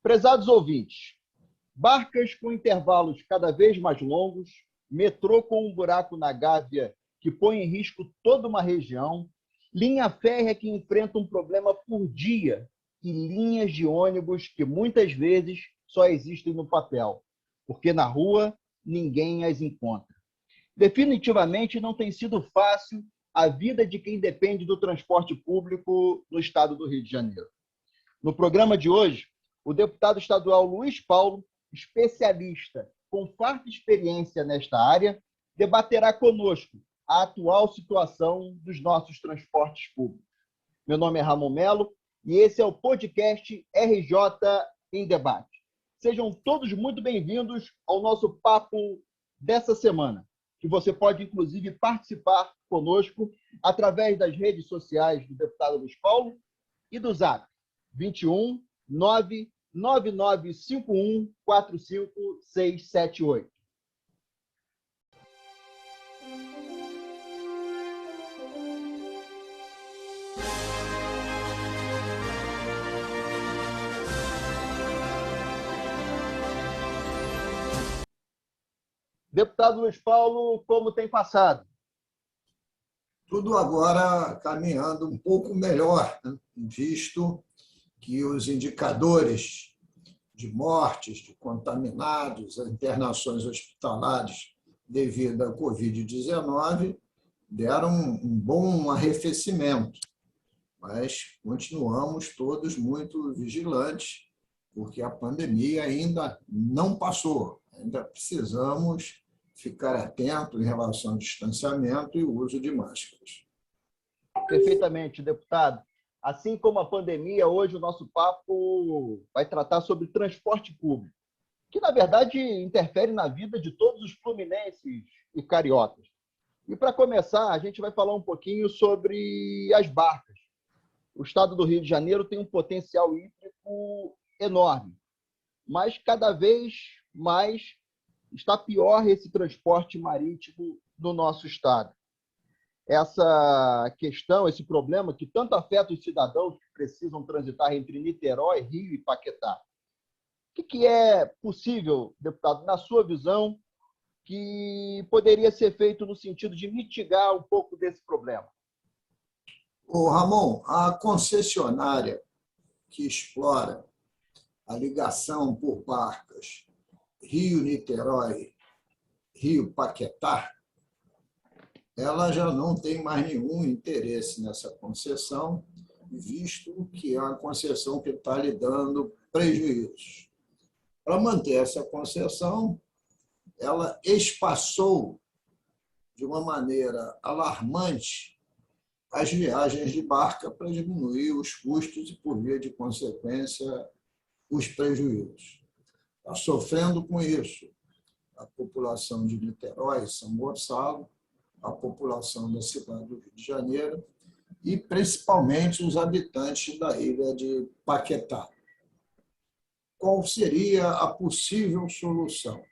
Prezados ouvintes, barcas com intervalos cada vez mais longos, metrô com um buraco na Gávea que põe em risco toda uma região, linha férrea que enfrenta um problema por dia e linhas de ônibus que muitas vezes só existem no papel, porque na rua ninguém as encontra. Definitivamente não tem sido fácil a vida de quem depende do transporte público no estado do Rio de Janeiro. No programa de hoje, o deputado estadual Luiz Paulo, especialista com farta experiência nesta área, debaterá conosco a atual situação dos nossos transportes públicos. Meu nome é Ramon Melo e esse é o podcast RJ em Debate. Sejam todos muito bem-vindos ao nosso papo dessa semana, que você pode, inclusive, participar conosco através das redes sociais do deputado Luiz Paulo e do Zap 21 99951 45678. Deputado Luiz Paulo, como tem passado? Tudo agora caminhando um pouco melhor, né? Visto que os indicadores de mortes, de contaminados, internações hospitalares devido à Covid-19 deram um bom arrefecimento, mas continuamos todos muito vigilantes, porque a pandemia ainda não passou, ainda precisamos ficar atento em relação ao distanciamento e o uso de máscaras. Perfeitamente, deputado. Assim como a pandemia, hoje o nosso papo vai tratar sobre transporte público, que, na verdade, interfere na vida de todos os fluminenses e cariocas. E, para começar, a gente vai falar um pouquinho sobre as barcas. O estado do Rio de Janeiro tem um potencial hídrico enorme, mas cada vez mais está pior esse transporte marítimo no nosso estado. Essa questão, esse problema que tanto afeta os cidadãos que precisam transitar entre Niterói, Rio e Paquetá. O que é possível, deputado, na sua visão, que poderia ser feito no sentido de mitigar um pouco desse problema? Ô, Ramon, a concessionária que explora a ligação por barcas Rio-Niterói, Rio-Paquetá, ela já não tem mais nenhum interesse nessa concessão, visto que é uma concessão que está lhe dando prejuízos. Para manter essa concessão, ela espaçou de uma maneira alarmante as viagens de barca para diminuir os custos e, por via de consequência, os prejuízos. Está sofrendo com isso a população de Niterói, São Gonçalo, a população da cidade do Rio de Janeiro e, principalmente, os habitantes da ilha de Paquetá. Qual seria a possível solução?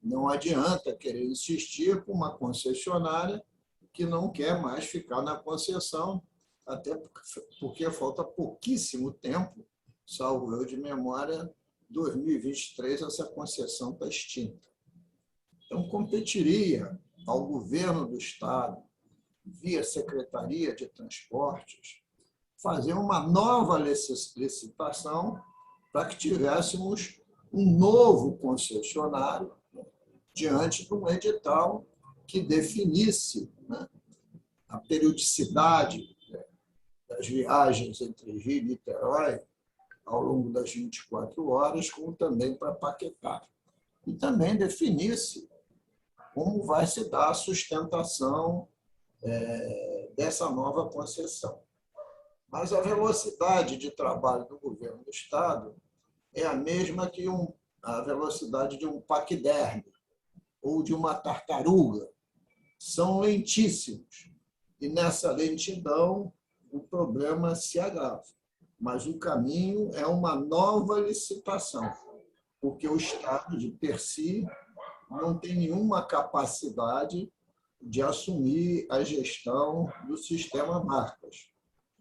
Não adianta querer insistir com uma concessionária que não quer mais ficar na concessão, até porque falta pouquíssimo tempo, salvo eu de memória, 2023, essa concessão está extinta. Então, competiria ao governo do Estado, via Secretaria de Transportes, fazer uma nova licitação para que tivéssemos um novo concessionário diante de um edital que definisse, né, a periodicidade das viagens entre Rio e Niterói ao longo das 24 horas, como também para Paquetá. E também definisse como vai se dar a sustentação dessa nova concessão. Mas a velocidade de trabalho do governo do Estado é a mesma que a velocidade de um paquiderme ou de uma tartaruga. São lentíssimos. E nessa lentidão o problema se agrava. Mas o caminho é uma nova licitação, porque o Estado, de per si, não tem nenhuma capacidade de assumir a gestão do sistema marcas.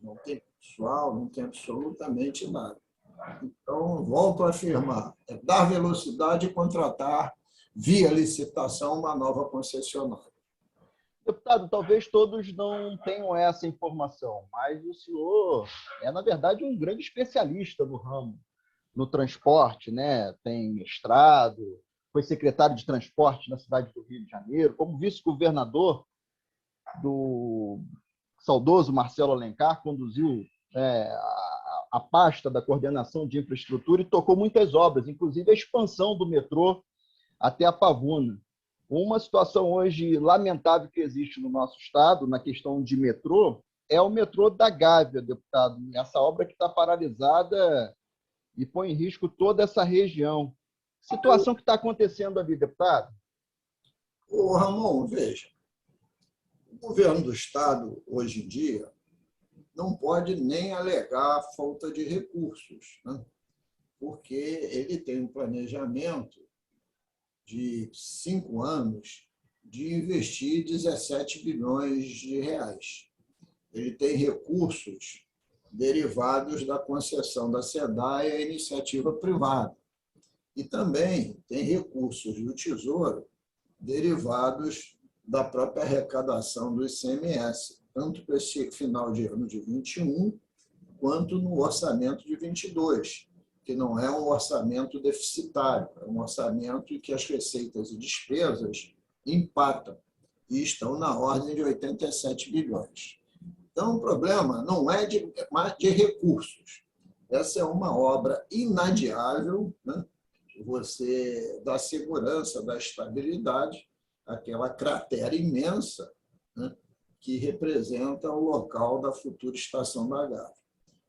Não tem pessoal, não tem absolutamente nada. Então, volto a afirmar, é dar velocidade e contratar, via licitação, uma nova concessionária. Deputado, talvez todos não tenham essa informação, mas o senhor é, na verdade, um grande especialista no ramo, no transporte, né? Tem mestrado, foi secretário de transporte na cidade do Rio de Janeiro, como vice-governador do saudoso Marcelo Alencar, conduziu a pasta da coordenação de infraestrutura e tocou muitas obras, inclusive a expansão do metrô até a Pavuna. Uma situação hoje lamentável que existe no nosso estado, na questão de metrô, é o metrô da Gávea, deputado. Essa obra que está paralisada e põe em risco toda essa região. Situação que está acontecendo ali, deputado? Ô, Ramon, veja, o governo do estado, hoje em dia, não pode nem alegar falta de recursos, né? Porque ele tem um planejamento de 5 anos de investir 17 bilhões de reais. Ele tem recursos derivados da concessão da SEDAI à iniciativa privada. E também tem recursos do Tesouro derivados da própria arrecadação do ICMS, tanto para esse final de ano de 21, quanto no orçamento de 22, que não é um orçamento deficitário, é um orçamento em que as receitas e despesas empatam e estão na ordem de 87 bilhões. Então, o problema não é de recursos. Essa é uma obra inadiável, né? Você dá segurança, dá estabilidade àquela cratera imensa, né, que representa o local da futura estação da Gávea.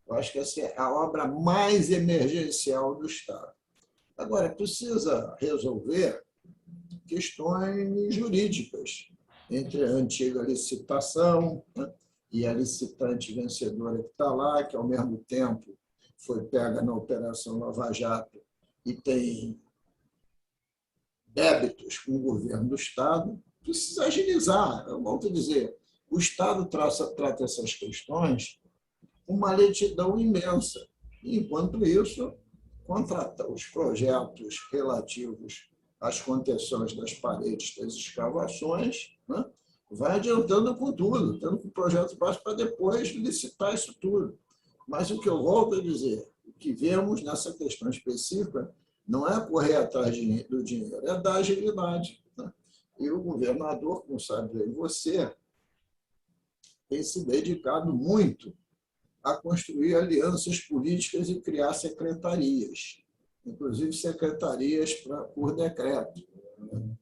Eu acho que essa é a obra mais emergencial do Estado. Agora, precisa resolver questões jurídicas entre a antiga licitação, né, e a licitante vencedora que está lá, que, ao mesmo tempo, foi pega na Operação Lava Jato e tem débitos com o governo do Estado. Precisa agilizar. Eu volto a dizer, o Estado trata essas questões com uma lentidão imensa. Enquanto isso, contrata os projetos relativos às contenções das paredes das escavações, né? Vai adiantando com tudo, tendo que o projeto básico para depois licitar isso tudo. Mas o que eu volto a dizer, o que vemos nessa questão específica não é correr atrás do dinheiro, é dar agilidade, né? E o governador, como sabe bem você, tem se dedicado muito a construir alianças políticas e criar secretarias, inclusive secretarias por decreto, né?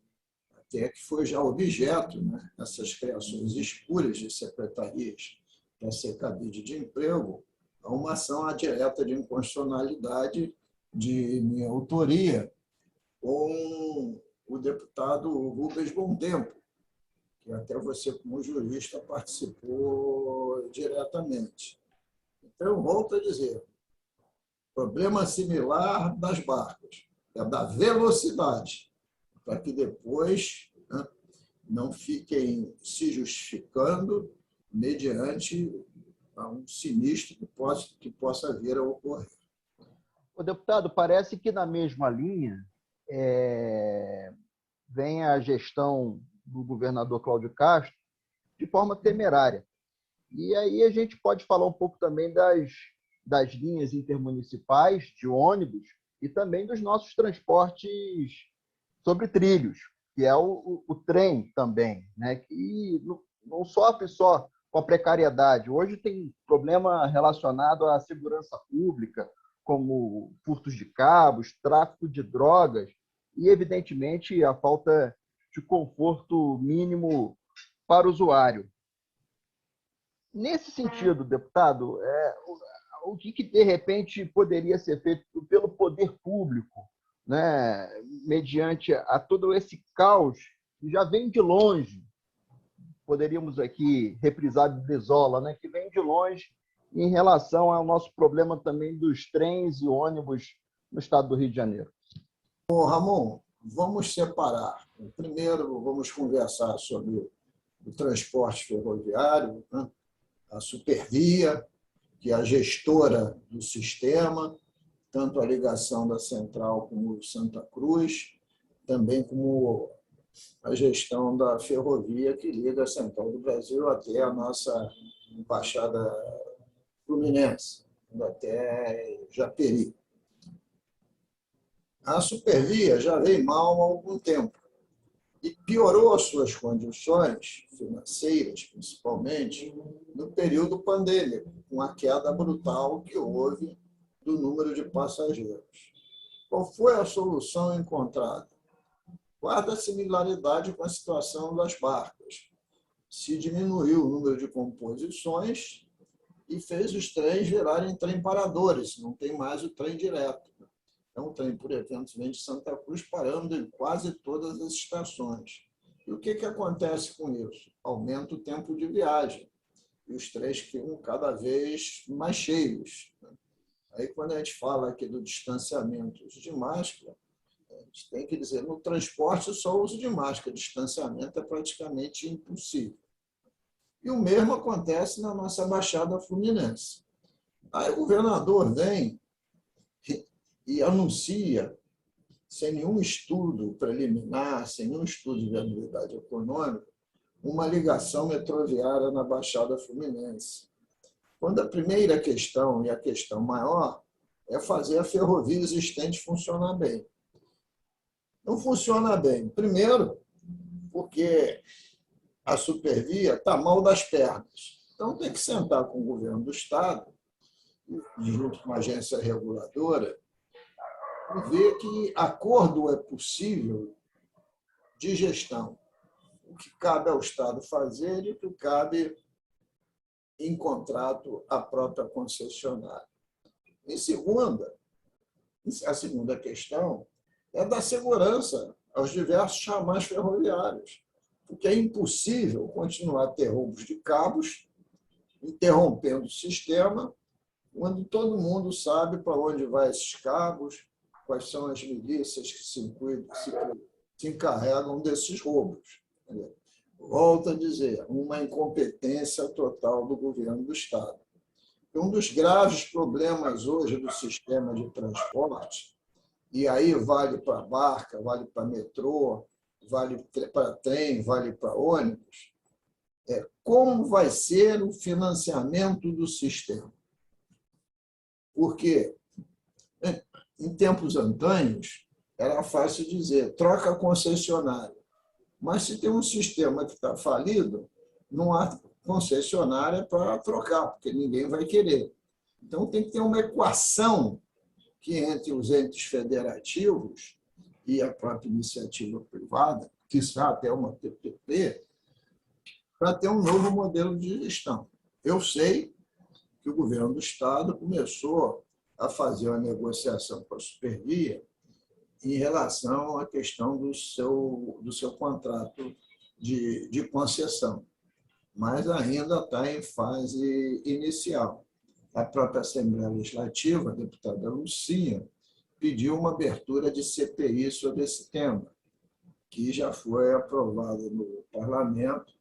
Até que foi já objeto, né, essas criações espúrias de secretarias para ser cabide de emprego, a uma ação direta de inconstitucionalidade de minha autoria com o deputado Rubens Bom Tempo, que até você, como jurista, participou diretamente. Então, volto a dizer, problema similar das barcas, é da velocidade, para que depois, né, não fiquem se justificando mediante um sinistro que possa vir a ocorrer. O deputado, parece que na mesma linha vem a gestão do governador Cláudio Castro de forma temerária. E aí a gente pode falar um pouco também das linhas intermunicipais de ônibus e também dos nossos transportes sobre trilhos, que é o trem também, né? Que não sofre só com a precariedade. Hoje tem problema relacionado à segurança pública, como furtos de cabos, tráfico de drogas e, evidentemente, a falta de conforto mínimo para o usuário. Nesse sentido, deputado, o que, de repente, poderia ser feito pelo poder público, né, mediante a todo esse caos que já vem de longe? Poderíamos aqui reprisar de Brizola, né, que vem de longe em relação ao nosso problema também dos trens e ônibus no estado do Rio de Janeiro. Bom, Ramon, vamos separar. Primeiro, vamos conversar sobre o transporte ferroviário, né? A Supervia, que é a gestora do sistema, tanto a ligação da Central como Santa Cruz, também como a gestão da ferrovia que liga a Central do Brasil até a nossa Baixada Fluminense, até Japeri. A Supervia já veio mal há algum tempo e piorou as suas condições financeiras, principalmente, no período pandêmico, com a queda brutal que houve do número de passageiros. Qual foi a solução encontrada? Guarda similaridade com a situação das barcas. Se diminuiu o número de composições e fez os trens virarem trem paradores, não tem mais o trem direto. É um trem, por eventos, vem de Santa Cruz, parando em quase todas as estações. E o que acontece com isso? Aumenta o tempo de viagem. E os trens ficam cada vez mais cheios. Aí, quando a gente fala aqui do distanciamento de máscara, a gente tem que dizer, no transporte, só o uso de máscara. Distanciamento é praticamente impossível. E o mesmo acontece na nossa Baixada Fluminense. Aí o governador vem e anuncia, sem nenhum estudo preliminar, sem nenhum estudo de viabilidade econômica, uma ligação metroviária na Baixada Fluminense. Quando a primeira questão, e a questão maior, é fazer a ferrovia existente funcionar bem. Não funciona bem. Primeiro, porque a Supervia está mal das pernas. Então, tem que sentar com o governo do Estado, junto com a agência reguladora, e ver que acordo é possível de gestão. O que cabe ao Estado fazer e o que cabe em contrato à própria concessionária. A segunda questão é dar segurança aos diversos ramais ferroviários, porque é impossível continuar a ter roubos de cabos, interrompendo o sistema, quando todo mundo sabe para onde vai esses cabos, quais são as milícias que se encarregam desses roubos. Volto a dizer, uma incompetência total do governo do Estado. Um dos graves problemas hoje do sistema de transporte, e aí vale para barca, vale para metrô, vale para trem, vale para ônibus, é como vai ser o financiamento do sistema. Porque, em tempos antanhos, era fácil dizer, troca a concessionária. Mas se tem um sistema que está falido, não há concessionária para trocar, porque ninguém vai querer. Então, tem que ter uma equação que entre os entes federativos e a própria iniciativa privada, que está até uma PPP, para ter um novo modelo de gestão. Eu sei que o governo do Estado começou a fazer uma negociação com a Supervia em relação à questão do seu contrato de concessão, mas ainda está em fase inicial. A própria Assembleia Legislativa, a deputada Lucinha, pediu uma abertura de CPI sobre esse tema, que já foi aprovada no Parlamento,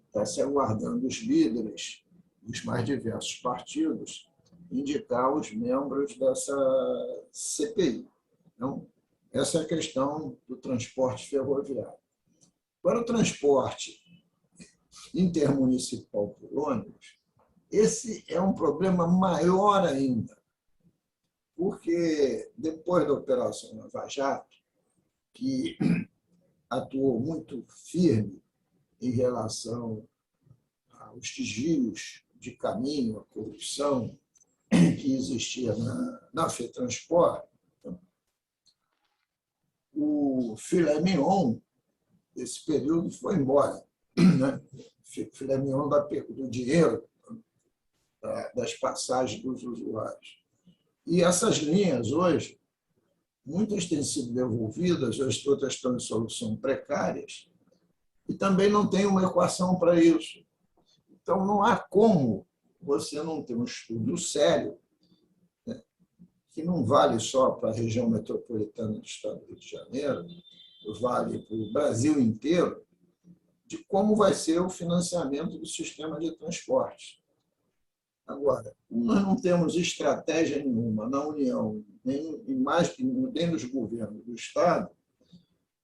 está se aguardando os líderes dos mais diversos partidos indicar os membros dessa CPI. Então, essa é a questão do transporte ferroviário. Para o transporte intermunicipal por ônibus, esse é um problema maior ainda, porque depois da Operação Lava Jato, que atuou muito firme em relação aos desvios de caminho, a corrupção que existia na FETransport, o filé mignon desse período foi embora. Né? Filé mignon do dinheiro das passagens dos usuários. E essas linhas, hoje, muitas têm sido devolvidas, as outras estão em solução precárias, e também não tem uma equação para isso. Então, não há como você não ter um estudo sério, né, que não vale só para a região metropolitana do Estado do Rio de Janeiro, vale para o Brasil inteiro, de como vai ser o financiamento do sistema de transporte. Agora, nós não temos estratégia nenhuma na União, nem nos governos do Estado,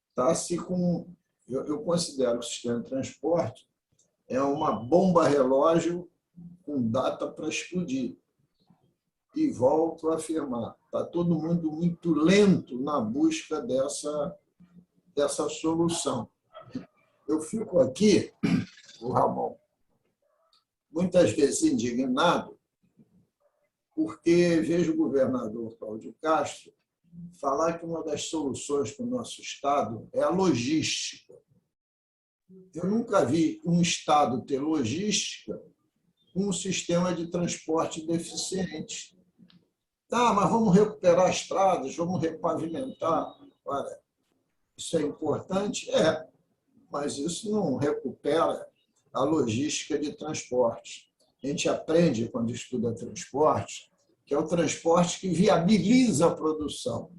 está-se com... Eu considero que o sistema de transporte é uma bomba relógio com data para explodir. E volto a afirmar, está todo mundo muito lento na busca dessa solução. Eu fico aqui, o Ramon, muitas vezes indignado, porque vejo o governador Cláudio Castro falar que uma das soluções para o nosso Estado é a logística. Eu nunca vi um Estado ter logística com um sistema de transporte deficiente. Tá, mas vamos recuperar estradas, vamos repavimentar. Olha, isso é importante? É, mas isso não recupera a logística de transporte. A gente aprende, quando estuda transporte, que é o transporte que viabiliza a produção.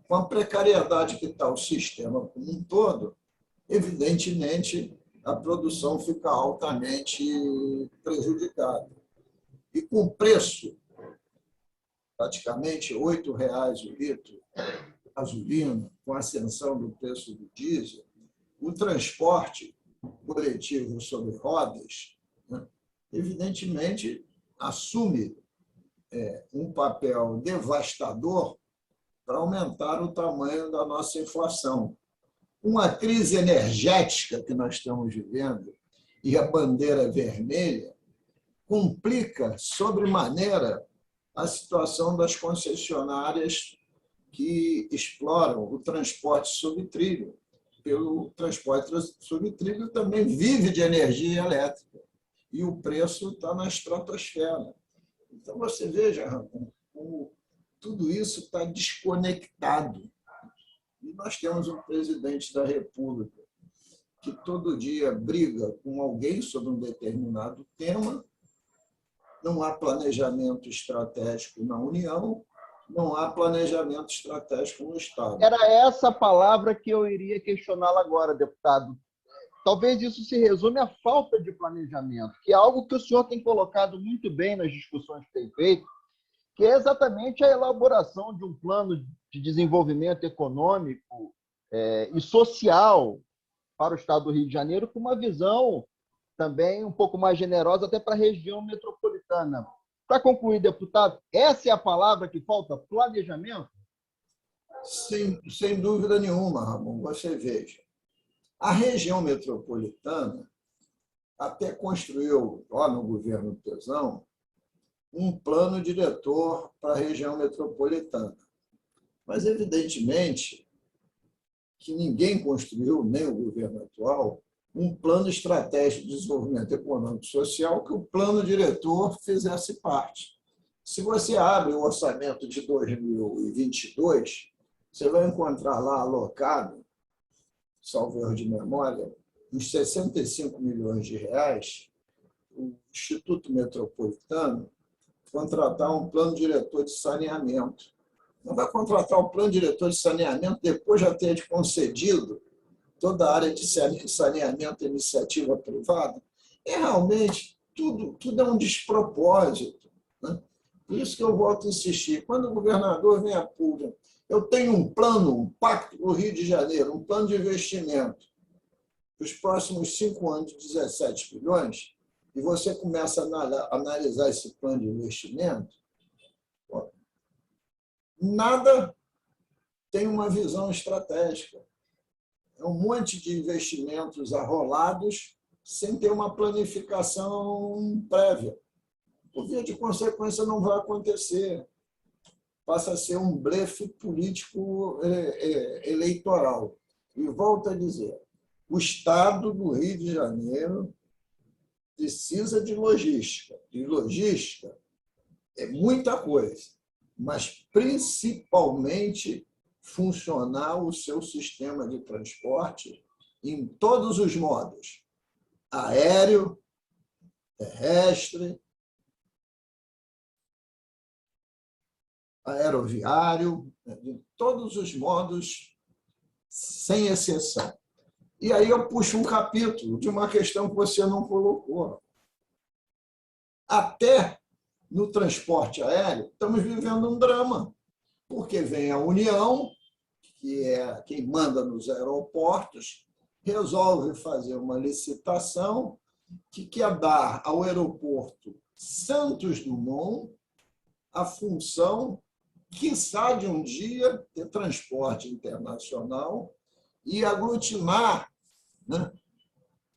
Com a precariedade que está o sistema como um todo, evidentemente, a produção fica altamente prejudicada. E com preço, praticamente R$ 8,00 o litro de gasolina, com a ascensão do preço do diesel, o transporte coletivo sobre rodas, né, evidentemente, assume um papel devastador para aumentar o tamanho da nossa inflação. Uma crise energética que nós estamos vivendo e a bandeira vermelha complica sobremaneira a situação das concessionárias que exploram o transporte sob trilho. Pelo transporte sob trilho também vive de energia elétrica e o preço está na estratosfera. Então, você veja, Ramon, como tudo isso está desconectado. E nós temos um presidente da República que todo dia briga com alguém sobre um determinado tema, não há planejamento estratégico na União, não há planejamento estratégico no Estado. Era essa palavra que eu iria questioná-lo agora, deputado. Talvez isso se resume à falta de planejamento, que é algo que o senhor tem colocado muito bem nas discussões que tem feito, que é exatamente a elaboração de um plano de desenvolvimento econômico e social para o Estado do Rio de Janeiro, com uma visão também um pouco mais generosa até para a região metropolitana. Para concluir, deputado, essa é a palavra que falta, planejamento? Sem dúvida nenhuma, Ramon. Você veja, a região metropolitana até construiu, lá no governo Pezão, um plano diretor para a região metropolitana. Mas, evidentemente, que ninguém construiu, nem o governo atual, um plano estratégico de desenvolvimento econômico e social que o plano diretor fizesse parte. Se você abre o orçamento de 2022, você vai encontrar lá alocado, salvo erro de memória, uns 65 milhões de reais, o Instituto Metropolitano contratar um plano diretor de saneamento. Não vai contratar um plano diretor de saneamento depois de já ter concedido toda a área de saneamento à iniciativa privada? Realmente, tudo é um despropósito, né? Por isso que eu volto a insistir. Quando o governador vem a público, eu tenho um plano, um pacto para o Rio de Janeiro, um plano de investimento para os próximos 5 anos de 17 bilhões, e você começa a analisar esse plano de investimento, nada tem uma visão estratégica. É um monte de investimentos arrolados sem ter uma planificação prévia. Por via de consequência, não vai acontecer. Passa a ser um blefe político eleitoral. E volto a dizer, o Estado do Rio de Janeiro precisa de logística. E logística é muita coisa, mas principalmente funcionar o seu sistema de transporte em todos os modos: aéreo, terrestre, aeroviário, de todos os modos, sem exceção. E aí eu puxo um capítulo de uma questão que você não colocou. Até No transporte aéreo, estamos vivendo um drama, porque vem a União, que é quem manda nos aeroportos, resolve fazer uma licitação que quer dar ao aeroporto Santos Dumont a função, quiçá de um dia, ter transporte internacional e aglutinar, né,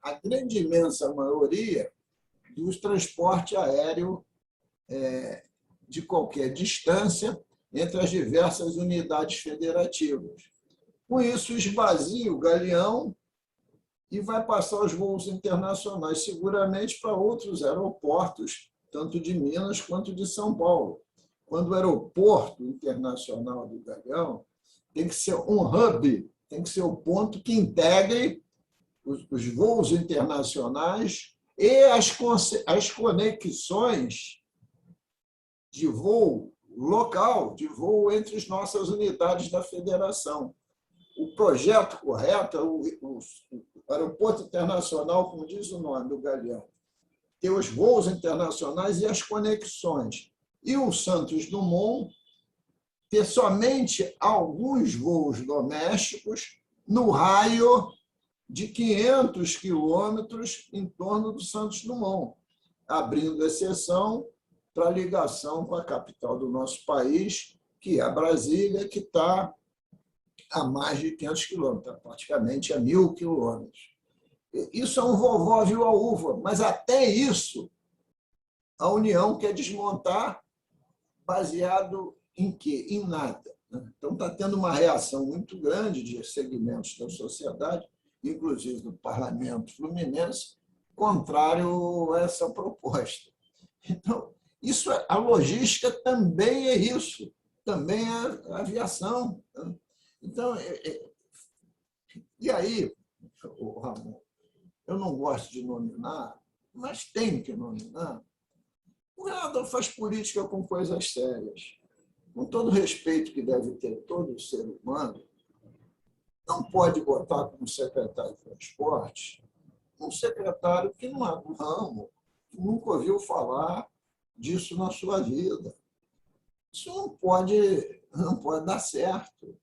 a grande imensa maioria dos transporte aéreo de qualquer distância entre as diversas unidades federativas. Com isso, esvazia o Galeão e vai passar os voos internacionais, seguramente para outros aeroportos, tanto de Minas quanto de São Paulo. Quando o aeroporto internacional do Galeão tem que ser um hub, tem que ser o ponto que integre os voos internacionais e as conexões de voo local, de voo entre as nossas unidades da federação. O projeto correto é o aeroporto internacional, como diz o nome do Galeão, ter os voos internacionais e as conexões. E o Santos Dumont ter somente alguns voos domésticos no raio de 500 quilômetros em torno do Santos Dumont, abrindo exceção para a ligação com a capital do nosso país, que é Brasília, que está a mais de 500 quilômetros, praticamente a 1.000 quilômetros. Isso é um vovó viu a uva, mas até isso a União quer desmontar baseado em quê? Em nada. Então, está tendo uma reação muito grande de segmentos da sociedade, inclusive do parlamento fluminense, contrário a essa proposta. Então, a logística também é isso, também é a aviação. Então, e aí, Ramon, eu não gosto de nominar, mas tem que nominar. O governador faz política com coisas sérias. Com todo o respeito que deve ter todo ser humano, não pode botar como secretário de transporte um secretário que não é do ramo, que nunca ouviu falar disso na sua vida. Isso não pode dar certo.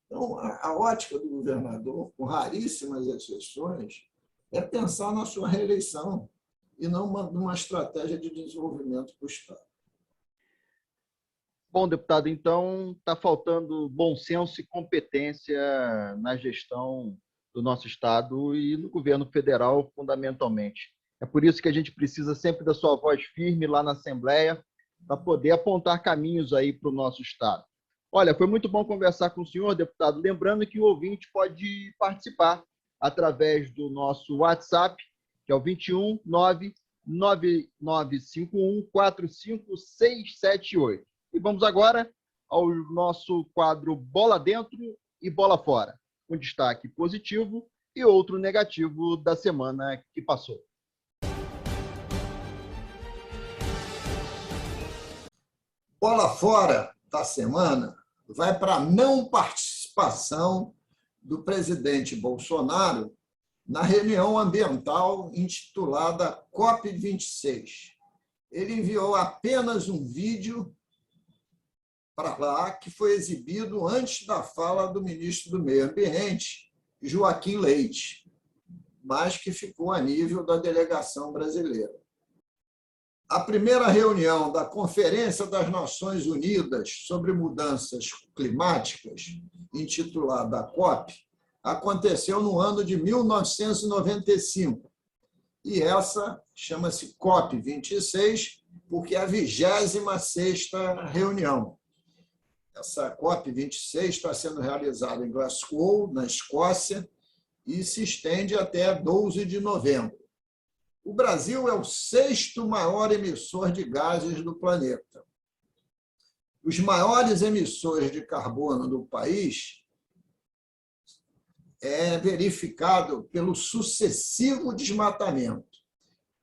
Então, a ótica do governador, com raríssimas exceções, é pensar na sua reeleição e não numa estratégia de desenvolvimento para o Estado. Bom, deputado, então está faltando bom senso e competência na gestão do nosso Estado e no governo federal, fundamentalmente. É por isso que a gente precisa sempre da sua voz firme lá na Assembleia para poder apontar caminhos aí para o nosso Estado. Olha, foi muito bom conversar com o senhor, deputado. Lembrando que o ouvinte pode participar através do nosso WhatsApp, que é o 21 99951 45678. E vamos agora ao nosso quadro Bola Dentro e Bola Fora, um destaque positivo e outro negativo da semana que passou. Bola fora da semana vai para a não participação do presidente Bolsonaro na reunião ambiental intitulada COP26. Ele enviou apenas um vídeo para lá, que foi exibido antes da fala do ministro do Meio Ambiente, Joaquim Leite, mas que ficou a nível da delegação brasileira. A primeira reunião da Conferência das Nações Unidas sobre Mudanças Climáticas, intitulada COP, aconteceu no ano de 1995. E essa chama-se COP26, porque é a 26ª reunião. Essa COP26 está sendo realizada em Glasgow, na Escócia, e se estende até 12 de novembro. O Brasil é o 6º maior emissor de gases do planeta. Os maiores emissores de carbono do país é verificado pelo sucessivo desmatamento,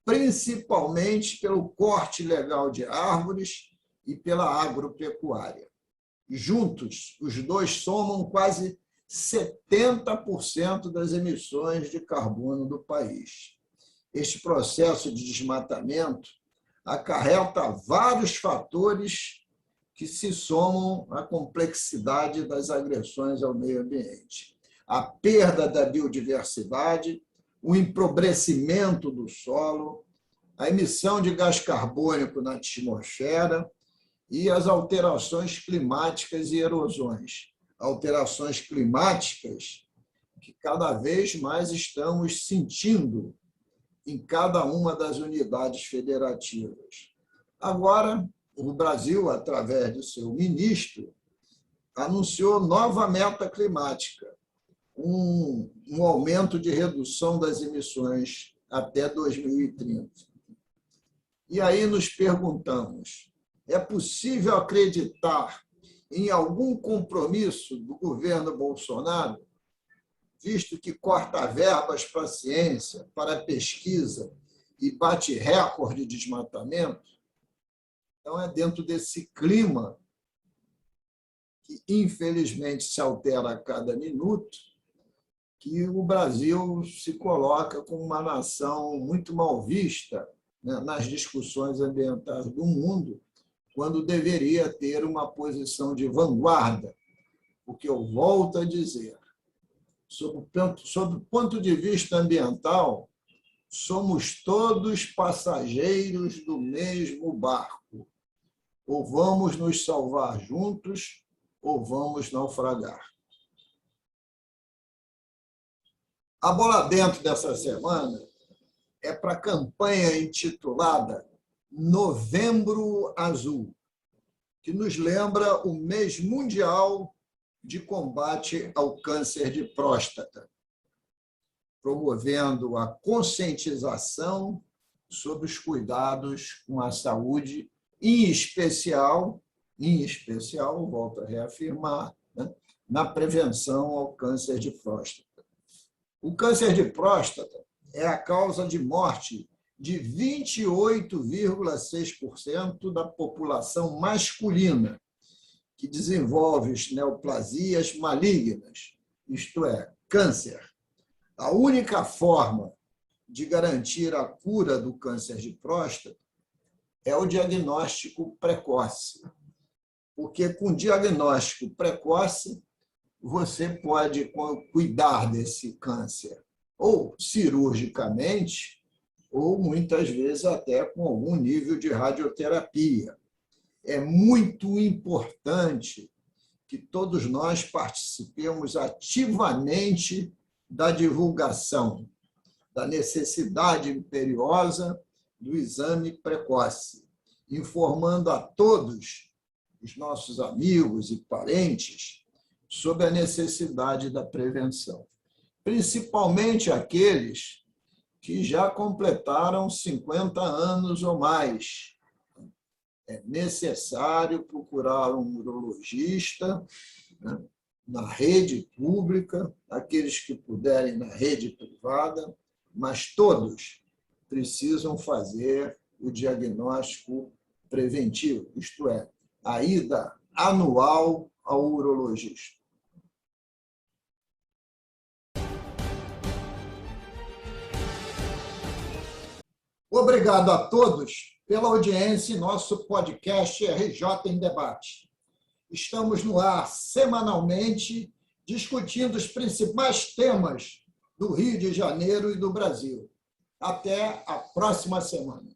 principalmente pelo corte ilegal de árvores e pela agropecuária. Juntos, os dois somam quase 70% das emissões de carbono do país. Este processo de desmatamento acarreta vários fatores que se somam à complexidade das agressões ao meio ambiente. A perda da biodiversidade, o empobrecimento do solo, a emissão de gás carbônico na atmosfera e as alterações climáticas e erosões. Alterações climáticas que cada vez mais estamos sentindo em cada uma das unidades federativas. Agora, o Brasil, através do seu ministro, anunciou nova meta climática, um aumento de redução das emissões até 2030. E aí nos perguntamos, é possível acreditar em algum compromisso do governo Bolsonaro, visto que corta verbas para a ciência, para a pesquisa e bate recorde de desmatamento? Então, é dentro desse clima, que infelizmente se altera a cada minuto, que o Brasil se coloca como uma nação muito mal vista, né, nas discussões ambientais do mundo, quando deveria ter uma posição de vanguarda. Porque eu volto a dizer, sob o ponto de vista ambiental, somos todos passageiros do mesmo barco. Ou vamos nos salvar juntos, ou vamos naufragar. A bola dentro dessa semana é para a campanha intitulada Novembro Azul, que nos lembra o mês mundial de combate ao câncer de próstata, promovendo a conscientização sobre os cuidados com a saúde, em especial, volto a reafirmar, né, na prevenção ao câncer de próstata. O câncer de próstata é a causa de morte de 28,6% da população masculina, que desenvolve neoplasias malignas, isto é, câncer. A única forma de garantir a cura do câncer de próstata é o diagnóstico precoce, porque com diagnóstico precoce você pode cuidar desse câncer, ou cirurgicamente, ou muitas vezes até com algum nível de radioterapia. É muito importante que todos nós participemos ativamente da divulgação da necessidade imperiosa do exame precoce, informando a todos os nossos amigos e parentes sobre a necessidade da prevenção, principalmente aqueles que já completaram 50 anos ou mais. É necessário procurar um urologista, né, na rede pública, aqueles que puderem na rede privada, mas todos precisam fazer o diagnóstico preventivo, isto é, a ida anual ao urologista. Obrigado a todos pela audiência em nosso podcast RJ em Debate. Estamos no ar semanalmente discutindo os principais temas do Rio de Janeiro e do Brasil. Até a próxima semana.